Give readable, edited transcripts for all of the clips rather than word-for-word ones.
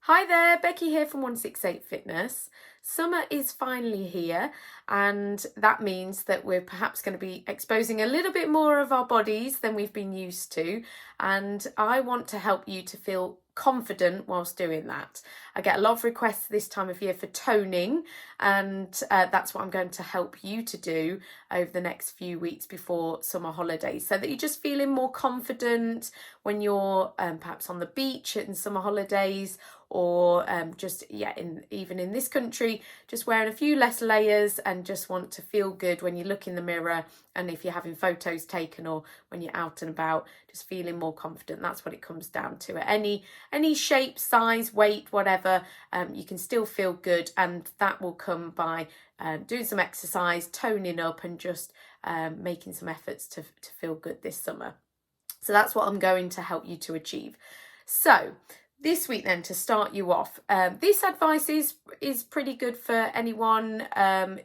Hi there, Becky here from 168 Fitness. Summer is finally here, and that means that we're perhaps going to be exposing a little bit more of our bodies than we've been used to. And I want to help you to feel confident whilst doing that. I get a lot of requests this time of year for toning, and that's what I'm going to help you to do over the next few weeks before summer holidays, so that you're just feeling more confident when you're perhaps on the beach in summer holidays, or even in this country, just wearing a few less layers and just want to feel good when you look in the mirror, and if you're having photos taken or when you're out and about, just feeling more confident. That's what it comes down to. At any shape, size, weight, whatever, you can still feel good, and that will come by doing some exercise, toning up, and just making some efforts to feel good this summer. So that's what I'm going to help you to achieve. So this week then, to start you off, this advice is pretty good for anyone,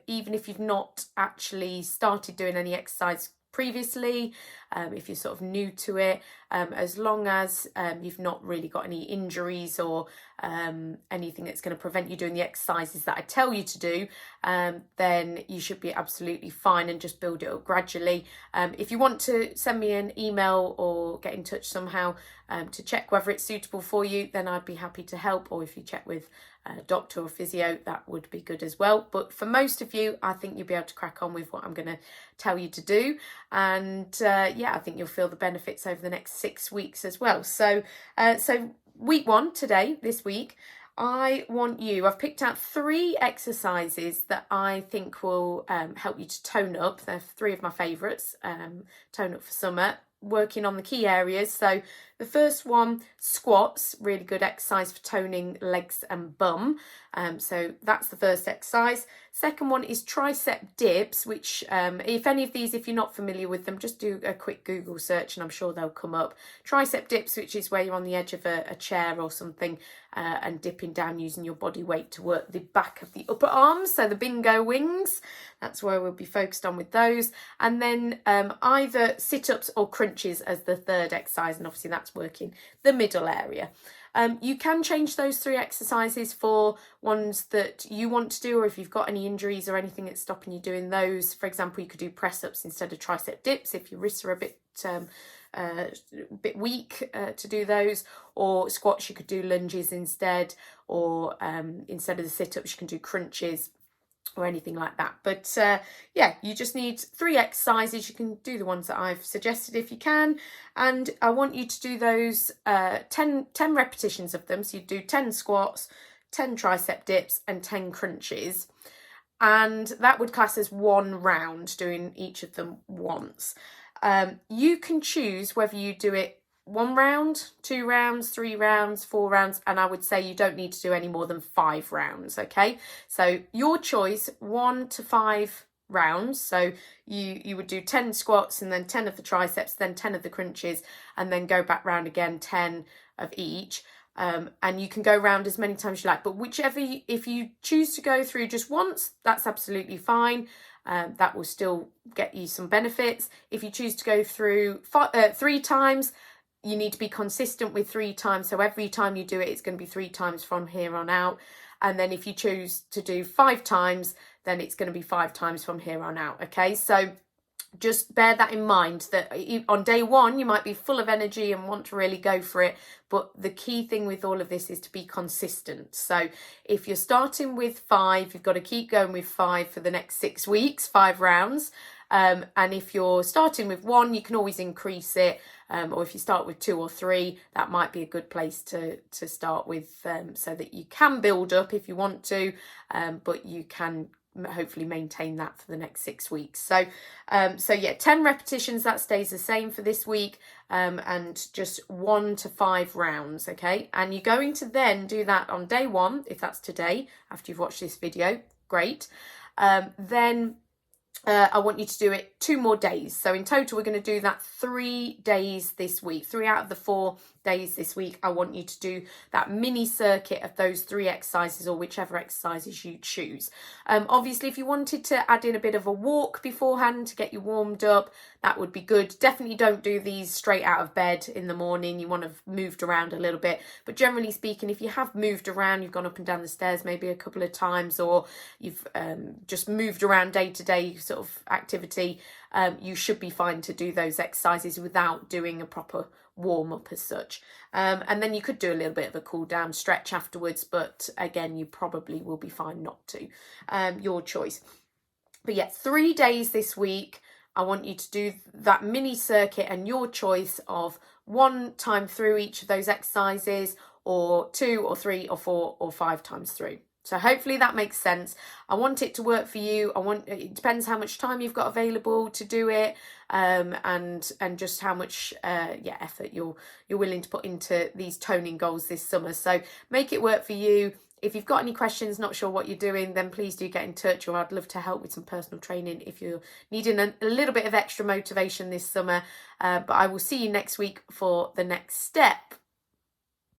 even if you've not actually started doing any exercise previously, if you're sort of new to it, as long as you've not really got any injuries or anything that's going to prevent you doing the exercises that I tell you to do, then you should be absolutely fine, and just build it up gradually. If you want to send me an email or get in touch somehow to check whether it's suitable for you, then I'd be happy to help. Or if you check with a doctor or physio, that would be good as well. But for most of you, I think you'll be able to crack on with what I'm going to tell you to do. And I think you'll feel the benefits over the next 6 weeks as well. So week one today, this week, I've picked out 3 exercises that I think will help you to tone up. They're 3 of my favourites, tone up for summer, working on the key areas. So the first one, squats, really good exercise for toning legs and bum. So that's the first exercise. Second one is tricep dips, which if any of these, if you're not familiar with them, just do a quick Google search and I'm sure they'll come up. Tricep dips, which is where you're on the edge of a chair or something and dipping down using your body weight to work the back of the upper arms, so the bingo wings. That's where we'll be focused on with those. And then either sit-ups or crunches as the third exercise, and obviously that's working the middle area. You can change those 3 exercises for ones that you want to do, or if you've got any injuries or anything that's stopping you doing those. For example, you could do press-ups instead of tricep dips if your wrists are a bit weak to do those, or squats you could do lunges instead, or instead of the sit-ups you can do crunches or anything like that. But you just need 3 exercises. You can do the ones that I've suggested if you can, and I want you to do those 10 repetitions of them. So you do 10 squats, 10 tricep dips and 10 crunches, and that would class as 1 round, doing each of them once. You can choose whether you do it 1 round, 2 rounds, 3 rounds, 4 rounds, and I would say you don't need to do any more than 5 rounds, okay? So your choice, 1 to 5 rounds. So you would do 10 squats and then 10 of the triceps, then 10 of the crunches, and then go back round again, 10 of each. And you can go round as many times as you like, but if you choose to go through just once, that's absolutely fine. That will still get you some benefits. If you choose to go through 3 times, you need to be consistent with 3 times. So every time you do it, it's going to be 3 times from here on out. And then if you choose to do 5 times, then it's going to be 5 times from here on out. Okay, so just bear that in mind, that on day 1 you might be full of energy and want to really go for it, but the key thing with all of this is to be consistent. So if you're starting with 5, you've got to keep going with 5 for the next 6 weeks, 5 rounds. And if you're starting with 1, you can always increase it, or if you start with 2 or 3, that might be a good place to start with, so that you can build up if you want to, but you can hopefully maintain that for the next 6 weeks. So 10 repetitions, that stays the same for this week, and just 1 to 5 rounds, okay? And you're going to then do that on day 1, if that's today, after you've watched this video, great. Then I want you to do it 2 more days. So in total, we're going to do that 3 days this week. 3 out of the 4 days this week, I want you to do that mini circuit of those 3 exercises, or whichever exercises you choose. Obviously, if you wanted to add in a bit of a walk beforehand to get you warmed up, that would be good. Definitely don't do these straight out of bed in the morning. You want to have moved around a little bit. But generally speaking, if you have moved around, you've gone up and down the stairs maybe a couple of times, or you've just moved around day to day sort of activity, you should be fine to do those exercises without doing a proper warm up as such. And then you could do a little bit of a cool down stretch afterwards, but again, you probably will be fine not to. Your choice. But yeah, 3 days this week, I want you to do that mini circuit, and your choice of 1 time through each of those exercises, or 2 or 3 or 4 or 5 times through. So hopefully that makes sense. I want it to work for you. It depends how much time you've got available to do it, and just how much effort you're willing to put into these toning goals this summer. So make it work for you. If you've got any questions, not sure what you're doing, then please do get in touch, or I'd love to help with some personal training if you're needing a little bit of extra motivation this summer. But I will see you next week for the next step.